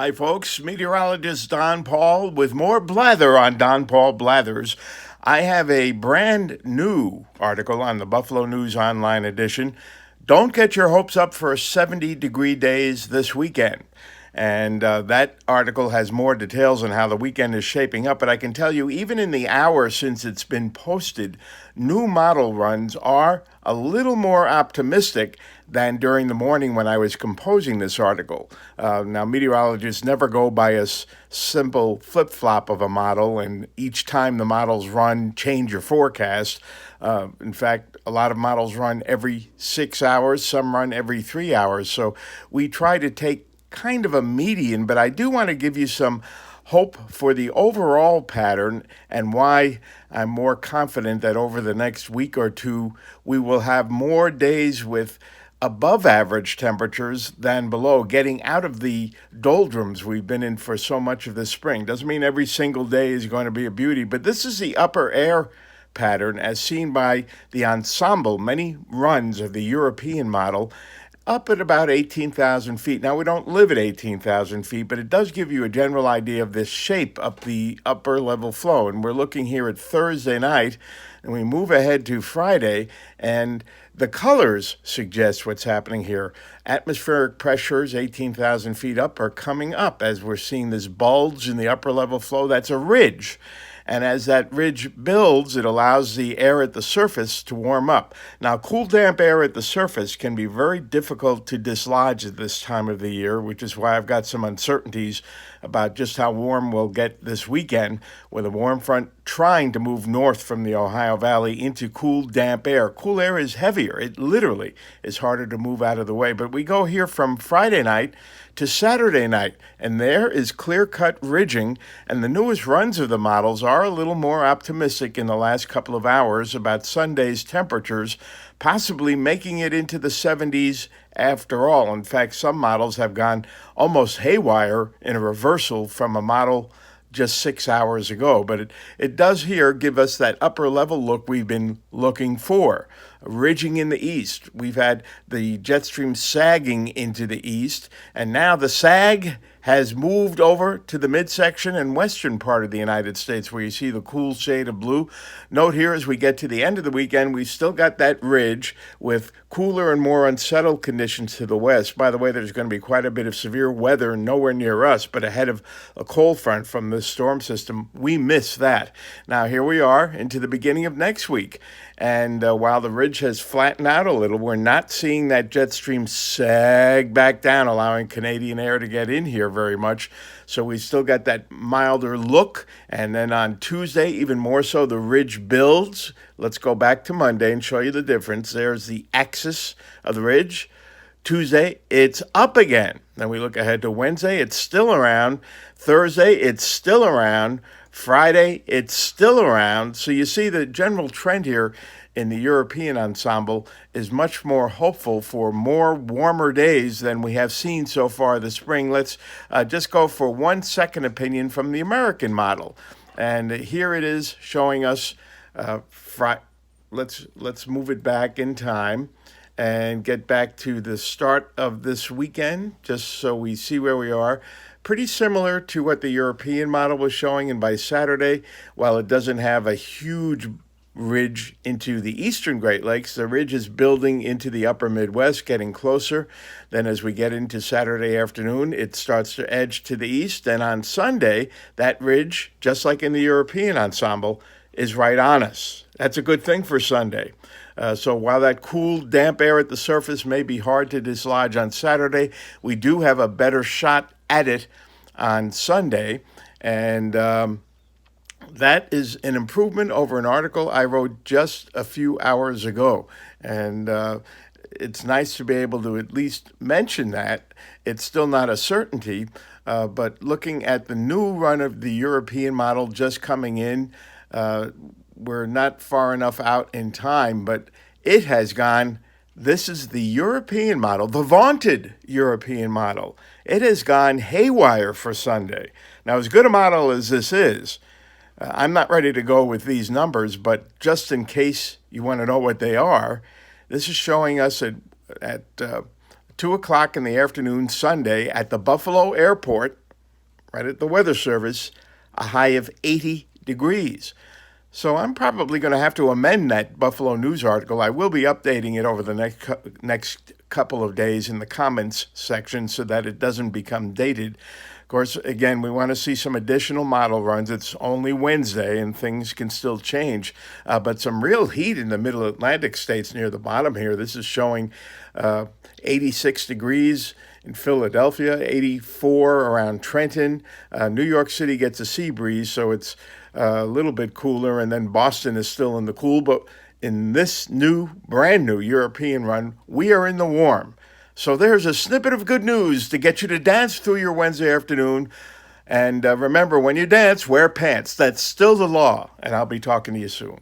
Hi, folks. Meteorologist Don Paul with more blather on Don Paul Blathers. I have a brand new article on the Buffalo News Online edition. Don't get your hopes up for 70-degree days this weekend. And that article has more details on how the weekend is shaping up. But I can tell you, even in the hour since it's been posted, new model runs are a little more optimistic than during the morning when I was composing this article. Now, meteorologists never go by a simple flip flop of a model, and each time the models run, change your forecast. In fact, a lot of models run every 6 hours, some run every 3 hours. So we try to take kind of a median, but I do want to give you some hope for the overall pattern and why I'm more confident that over the next week or two, we will have more days with above average temperatures than below, getting out of the doldrums we've been in for so much of this spring. Doesn't mean every single day is going to be a beauty, but this is the upper air pattern as seen by the ensemble, many runs of the European model, up at about 18,000 feet. Now, we don't live at 18,000 feet, but it does give you a general idea of this shape up the upper level flow. And we're looking here at Thursday night, and we move ahead to Friday, and the colors suggest what's happening here. Atmospheric pressures 18,000 feet up are coming up as we're seeing this bulge in the upper level flow. That's a ridge. And as that ridge builds, it allows the air at the surface to warm up. Now, cool, damp air at the surface can be very difficult to dislodge at this time of the year, which is why I've got some uncertainties about just how warm we'll get this weekend with a warm front trying to move north from the Ohio Valley into cool, damp air. Cool air is heavier. It literally is harder to move out of the way. But we go here from Friday night to Saturday night, and there is clear-cut ridging, and the newest runs of the models are a little more optimistic in the last couple of hours about Sunday's temperatures, possibly making it into the 70s after all. In fact, some models have gone almost haywire in a reversal from a model just 6 hours ago. But it does here give us that upper level look we've been looking for. Ridging in the east. We've had the jet stream sagging into the east, and now the sag has moved over to the midsection and western part of the United States where you see the cool shade of blue. Note here as we get to the end of the weekend, we've still got that ridge with cooler and more unsettled conditions to the west. By the way, there's going to be quite a bit of severe weather nowhere near us, but ahead of a cold front from this storm system. We miss that. Now here we are into the beginning of next week. And while the ridge has flattened out a little, we're not seeing that jet stream sag back down, allowing Canadian air to get in here very much. So we still got that milder look. And then on Tuesday, even more so, the ridge builds. Let's go back to Monday and show you the difference. There's the axis of the ridge. Tuesday, it's up again. Then we look ahead to Wednesday, it's still around. Thursday, it's still around. Friday, it's still around. So you see the general trend here in the European ensemble is much more hopeful for more warmer days than we have seen so far this spring. Let's just go for 1 second opinion from the American model. And here it is showing us, let's move it back in time and get back to the start of this weekend, just so we see where we are. Pretty similar to what the European model was showing, and by Saturday, while it doesn't have a huge ridge into the eastern Great Lakes, the ridge is building into the upper Midwest, getting closer. Then as we get into Saturday afternoon, it starts to edge to the east, and on Sunday, that ridge, just like in the European ensemble, is right on us. That's a good thing for Sunday. So while that cool, damp air at the surface may be hard to dislodge on Saturday, we do have a better shot at it on Sunday. And that is an improvement over an article I wrote just a few hours ago. And it's nice to be able to at least mention that. It's still not a certainty, but looking at the new run of the European model just coming in, we're not far enough out in time, but it has gone. This is the European model, the vaunted European model. It has gone haywire for Sunday. Now, as good a model as this is, I'm not ready to go with these numbers, but just in case you want to know what they are, this is showing us at 2 o'clock in the afternoon Sunday at the Buffalo Airport, right at the Weather Service, a high of 80 degrees. So I'm probably going to have to amend that Buffalo News article. I will be updating it over the next couple of days in the comments section so that it doesn't become dated. Of course, again, we want to see some additional model runs. It's only Wednesday and things can still change, but some real heat in the middle Atlantic states near the bottom here. This is showing 86 degrees in Philadelphia, 84 around Trenton. New York City gets a sea breeze, so it's a little bit cooler, and then Boston is still in the cool. But in this brand new European run, we are in the warm. So there's a snippet of good news to get you to dance through your Wednesday afternoon. And remember, when you dance, wear pants. That's still the law, and I'll be talking to you soon.